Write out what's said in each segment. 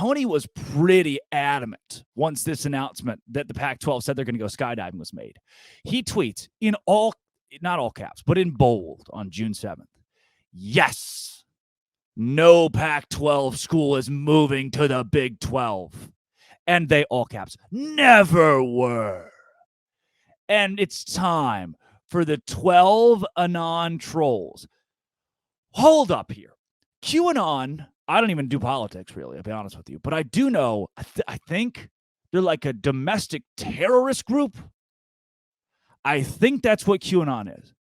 Tony was pretty adamant once this announcement that the Pac-12 said they're going to go skydiving was made. He tweets in not all caps, but in bold on June 7th. Yes, no Pac-12 school is moving to the Big 12. And they, all caps, never were. And it's time for the 12 Anon trolls. Hold up here. QAnon, I don't even do politics, really, I'll be honest with you. But I do know, I think they're like a domestic terrorist group. I think that's what QAnon is.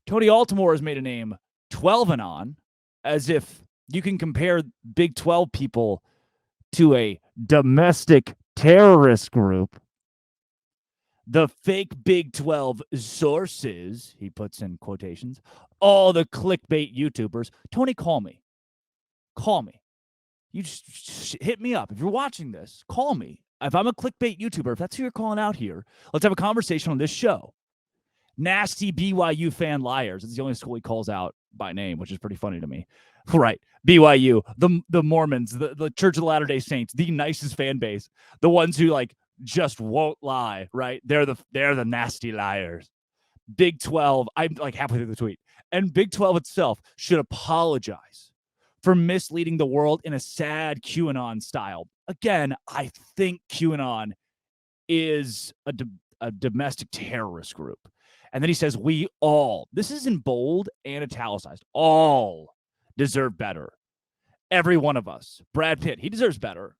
Tony Altimore has made a name, 12 Anon, as if you can compare Big 12 people to a domestic terrorist group. The fake Big 12 sources, he puts in quotations, all the clickbait YouTubers. Tony, call me. Call me. You just hit me up. If you're watching this, call me. If I'm a clickbait YouTuber, if that's who you're calling out here, let's have a conversation on this show. Nasty BYU fan liars. It's the only school he calls out by name, which is pretty funny to me. Right. BYU, the Mormons, the Church of the Latter-day Saints, the nicest fan base, the ones who like just won't lie, right? They're the nasty liars. Big 12, I'm like halfway through the tweet. And Big 12 itself should apologize for misleading the world in a sad QAnon style. Again, I think QAnon is a domestic terrorist group. And then he says, we all, this is in bold and italicized, all deserve better. Every one of us. Brad Pitt, he deserves better.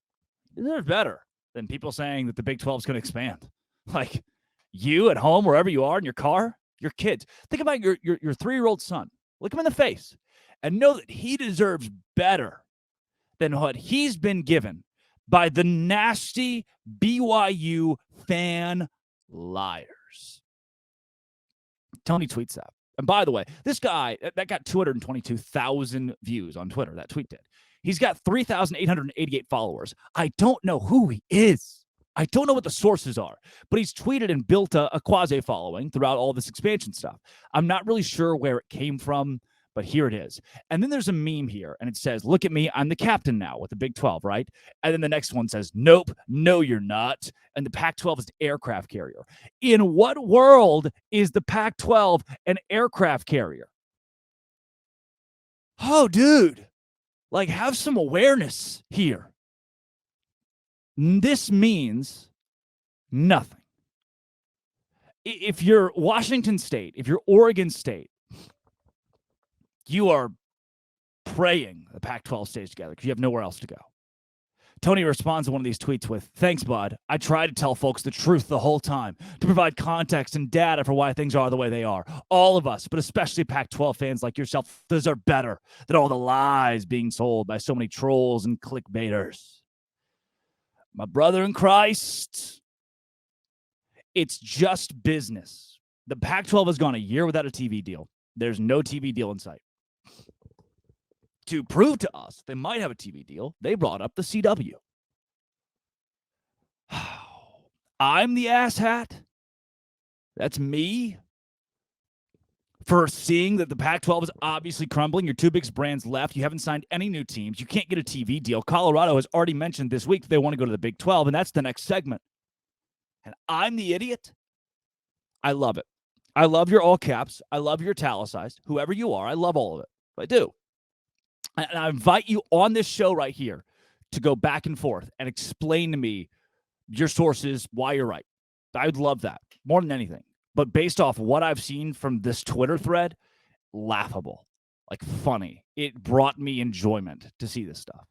He deserves better than people saying that the Big 12 is going to expand. Like you at home, wherever you are in your car, your kids. Think about your 3-year-old son. Look him in the face and know that he deserves better than what he's been given by the nasty BYU fan liars. Tony tweets that. And by the way, this guy, that got 222,000 views on Twitter, that tweet did. He's got 3,888 followers. I don't know who he is. I don't know what the sources are, but he's tweeted and built a quasi-following throughout all this expansion stuff. I'm not really sure where it came from, but here it is. And then there's a meme here, and it says, look at me, I'm the captain now with the Big 12, right? And then the next one says, nope, no, you're not. And the Pac-12 is the aircraft carrier. In what world is the Pac-12 an aircraft carrier? Oh, dude, like have some awareness here. This means nothing. If you're Washington State, if you're Oregon State, you are praying the Pac-12 stays together because you have nowhere else to go. Tony responds to one of these tweets with, thanks, bud. I try to tell folks the truth the whole time to provide context and data for why things are the way they are. All of us, but especially Pac-12 fans like yourself, deserve better than all the lies being sold by so many trolls and clickbaiters. My brother in Christ, it's just business. The Pac-12 has gone a year without a TV deal. There's no TV deal in sight. To prove to us they might have a TV deal, they brought up the CW. I'm the asshat. That's me. For seeing that the Pac-12 is obviously crumbling. Your two biggest brands left. You haven't signed any new teams. You can't get a TV deal. Colorado has already mentioned this week that they want to go to the Big 12, and that's the next segment. And I'm the idiot. I love it. I love your all caps. I love your italicized. Whoever you are, I love all of it. I do. And I invite you on this show right here to go back and forth and explain to me your sources, why you're right. I'd love that more than anything. But based off what I've seen from this Twitter thread, laughable, like funny. It brought me enjoyment to see this stuff.